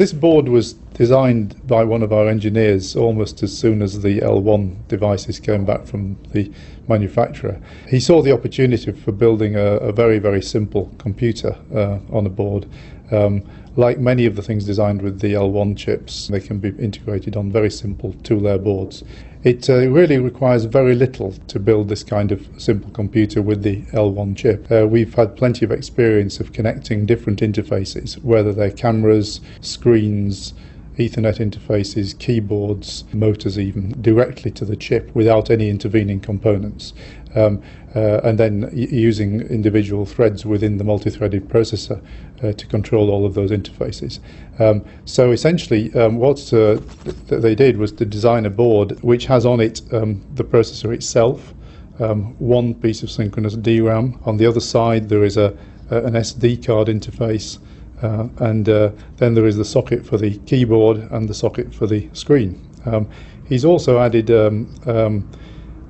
This board was designed by one of our engineers almost as soon as the L1 devices came back from the manufacturer. He saw the opportunity for building a very, very simple computer on a board. Like many of the things designed with the L1 chips, they can be integrated on very simple two-layer boards. It really requires very little to build this kind of simple computer with the L1 chip. We've had plenty of experience of connecting different interfaces, whether they're cameras, screens, Ethernet interfaces, keyboards, motors even, directly to the chip without any intervening components. And then using individual threads within the multi-threaded processor to control all of those interfaces. So essentially what they did was to design a board which has on it the processor itself, one piece of synchronous DRAM. On the other side there is an SD card interface, and then there is the socket for the keyboard and the socket for the screen. He's also added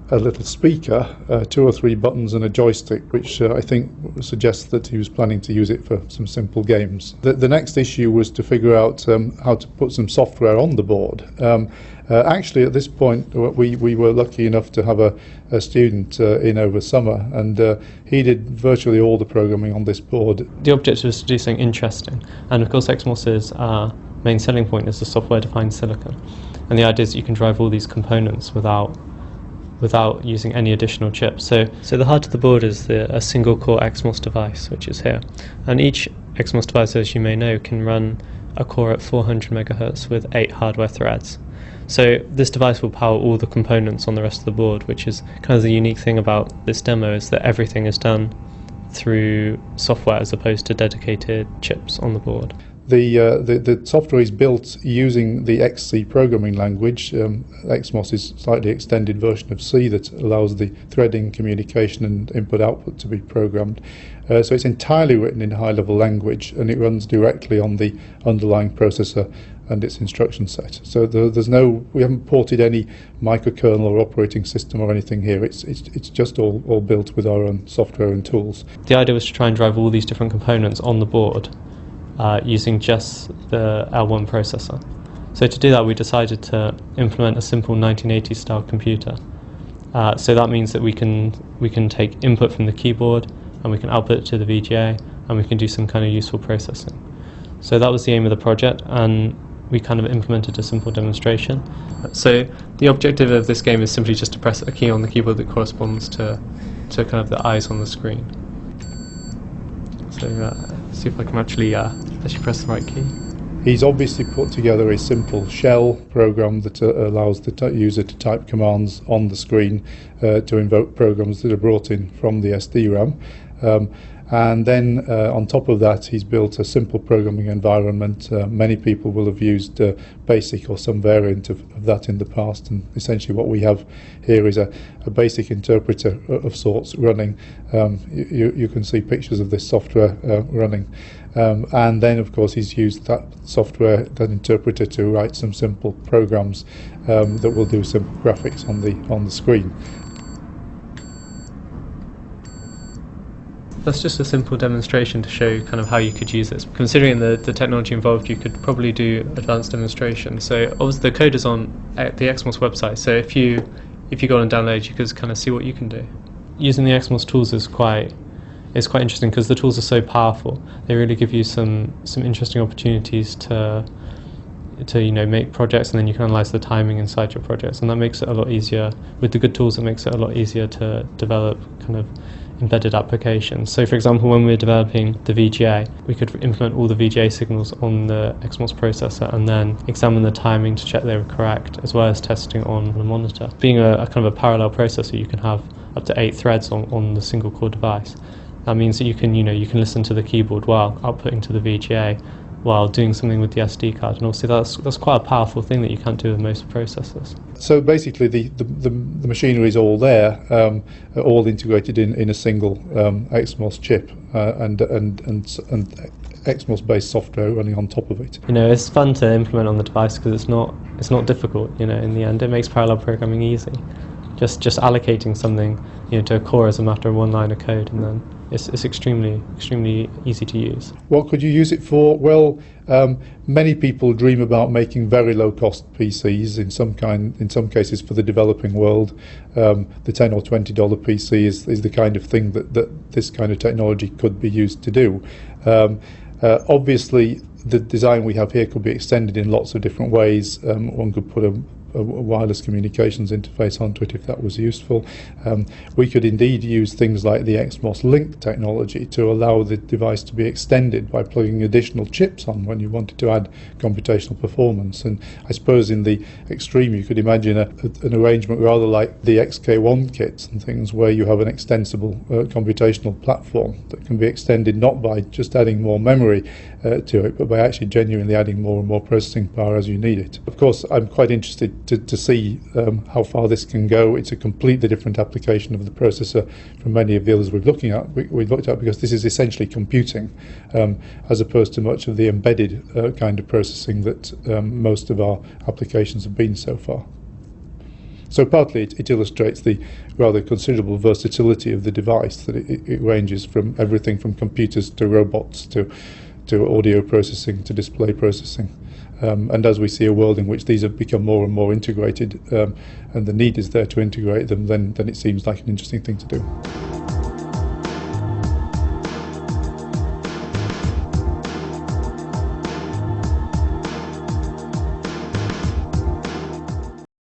a little speaker, 2 or 3 buttons and a joystick, which I think suggests that he was planning to use it for some simple games. The next issue was to figure out how to put some software on the board. Actually, at this point, we were lucky enough to have a student in over summer, and he did virtually all the programming on this board. The objective was to do something interesting, and of course XMOS's main selling point is the software-defined silicon. And the idea is that you can drive all these components without using any additional chips. So the heart of the board is a single core XMOS device, which is here. And each XMOS device, as you may know, can run a core at 400 megahertz with 8 hardware threads. So this device will power all the components on the rest of the board, which is kind of the unique thing about this demo, is that everything is done through software as opposed to dedicated chips on the board. The software is built using the XC programming language. XMOS is a slightly extended version of C that allows the threading, communication and input-output to be programmed. So it's entirely written in high-level language, and it runs directly on the underlying processor and its instruction set. So we haven't ported any microkernel or operating system or anything here. It's just all built with our own software and tools. The idea was to try and drive all these different components on the board using just the L1 processor. So to do that, we decided to implement a simple 1980s style computer. So that means that we can take input from the keyboard and we can output it to the VGA, and we can do some kind of useful processing. So that was the aim of the project, and we kind of implemented a simple demonstration. So the objective of this game is simply just to press a key on the keyboard that corresponds to kind of the eyes on the screen. So see if I can actually press the right key. He's obviously put together a simple shell program that allows the user to type commands on the screen to invoke programs that are brought in from the SD-RAM. And then on top of that, he's built a simple programming environment. Many people will have used BASIC or some variant of that in the past, and essentially what we have here is a basic interpreter of sorts running. You can see pictures of this software running. And then, of course, he's used that software, that interpreter, to write some simple programs that will do simple graphics on the screen. That's just a simple demonstration to show kind of how you could use this. Considering the technology involved, you could probably do advanced demonstrations. So obviously the code is on the XMOS website, so if you go and download, you could kind of see what you can do. Using the XMOS tools is quite interesting because the tools are so powerful. They really give you some interesting opportunities to make projects, and then you can analyze the timing inside your projects, and that makes it a lot easier. With the good tools, it makes it a lot easier to develop kind of embedded applications. So for example, when we were developing the VGA, we could implement all the VGA signals on the XMOS processor and then examine the timing to check they were correct, as well as testing on the monitor. Being a kind of a parallel processor, you can have up to 8 threads on the single core device. That means that you can listen to the keyboard while outputting to the VGA, while doing something with the SD card, and also that's quite a powerful thing that you can't do with most processors. So basically the machinery is all there, all integrated in a single XMOS chip, and XMOS based software running on top of it. It's fun to implement on the device because it's not difficult. In the end, it makes parallel programming easy. Just allocating something to a core is a matter of one line of code, and then it's extremely easy to use. What could you use it for? Well, many people dream about making very low-cost PCs. In some cases, for the developing world, the $10 or $20 PC is the kind of thing that this kind of technology could be used to do. Obviously, the design we have here could be extended in lots of different ways. One could put a wireless communications interface onto it if that was useful. We could indeed use things like the XMOS link technology to allow the device to be extended by plugging additional chips on when you wanted to add computational performance. And I suppose in the extreme you could imagine an arrangement rather like the XK1 kits and things, where you have an extensible computational platform that can be extended not by just adding more memory to it, but by actually genuinely adding more and more processing power as you need it. Of course, I'm quite interested to see how far this can go. It's a completely different application of the processor from many of the others we've looked at, because this is essentially computing, as opposed to much of the embedded kind of processing that most of our applications have been so far. So partly it illustrates the rather considerable versatility of the device, that it ranges from everything from computers to robots to audio processing to display processing. And as we see a world in which these have become more and more integrated, and the need is there to integrate them, then it seems like an interesting thing to do.